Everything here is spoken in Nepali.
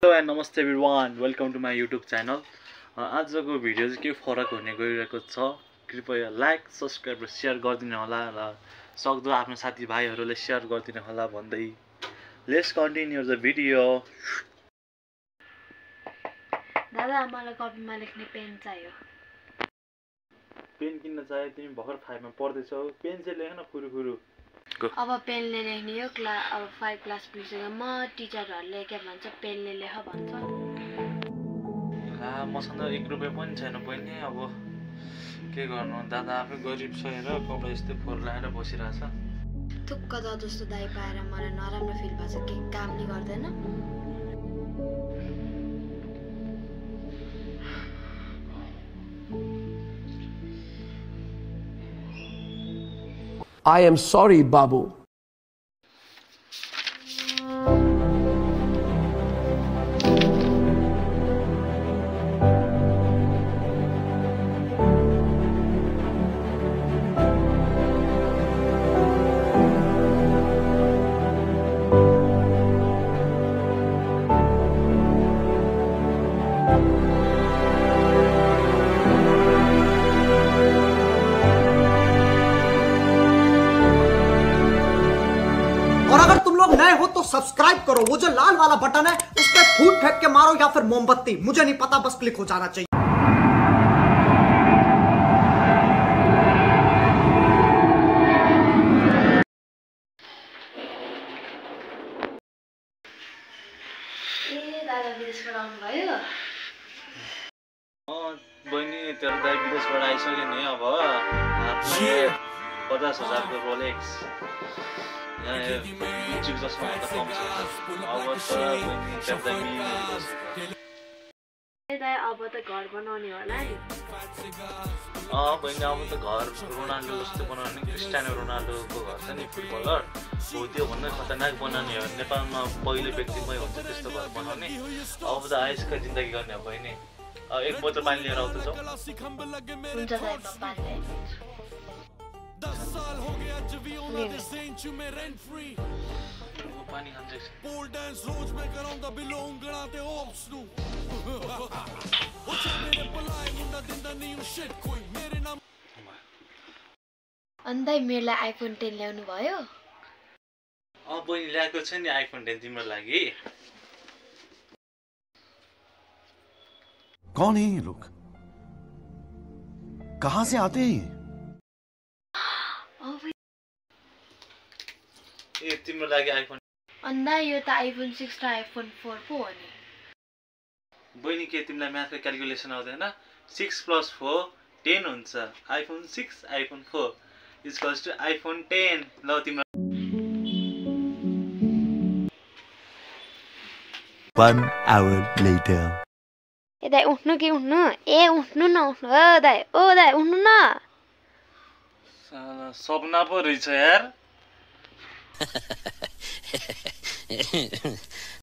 हेलो एन्ड नमस्ते everyone, welcome to my YouTube channel. आजको भिडियो चाहिँ के फरक हुने गइरहेको छ, कृपया लाइक सब्सक्राइब र सेयर गरिदिनु होला र सक्दो आफ्नो साथीभाइहरूले सेयर गरिदिनु होला भन्दै लेट्स कन्टिन्यू द भिडियो। दादा मलाई कपीमा लेख्ने पेन चाहियो। पेन किन्न चाहियो? तिमी भर्खर 5 मा पढ्दैछौ, पेन चाहिँ लेख्न फुरुफुरु। अब पेनले लेख्ने यो अब 5 क्लास पुगिसक्यो। म टिचरहरूले के भन्छ, पेनले लेख भन्छ। मसँग 1 रुपैयाँ पनि छैन बहिनी। अब के गर्नु, दादा आफै गरिब छ हेर, कपडा यस्तै फोहोर लगाएर बसिरहेछ। थुक्क द जस्तो दाइ पाएर मलाई नराम्रो फिल भएको छ। के काम नि गर्दैन? I am sorry, Babu. और अगर तुम लोग नए हो तो सब्सक्राइब करो, वो जो लाल वाला बटन है उस पर फूट फेंक के मारो या फिर मोमबत्ती, मुझे नहीं पता, बस क्लिक हो जाना चाहिए। दादा विदेशबाट आउनुभयो? बहिनी तेरो दाइ विदेशबाट आइसक्यो नि। अब 50,000 को रोलेक्स म्युजिक जसमा भन्दा कम छ। अब त बहिनी तेरो दाइ अब त घर बनाउने होला नि। बहिनी अब त घर रोनाल्डो जस्तो बनाउने, क्रिस्टियानो रोनाल्डोको घर छ नि फुटबलर, हो त्यो भन्दा खतरनाक बनाउने हो। नेपालमा पहिलो व्यक्तिमै हुन्छ त्यस्तो घर बनाउने। अब त आइसका जिन्दगी गर्ने हो बहिनी। एक बोतल पानी लिएर आउँदैछ। हुन्छ दाइ, म पानी ल्याइदिन्छु। पानी खान्छ। अन्त मेरो आइफोन 10 ल्याउनु भयो? बहिनी ल्याएको छ नि आइफोन 10 तिम्रो लागि। कौन है ये लोग? कहां से आते हैं? ए तिम्रो लागि आइफोन। अन्त यो त आइफोन 6 र आइफोन 4 पो हो नि। बहिनी के तिमीलाई म्याथको क्याल्कुलेसन आउँदैन? 6 + 4 10 हुन्छ। IPhone 6 iPhone 4 equals to iPhone 10। ल तिम्रो 1 hour later. ए दाइ उठ्नु कि उठ्नु? ए उठ्नु न, उठ्नु। ओ दाइ उठ्नु न। सपना पो रहेछ यार।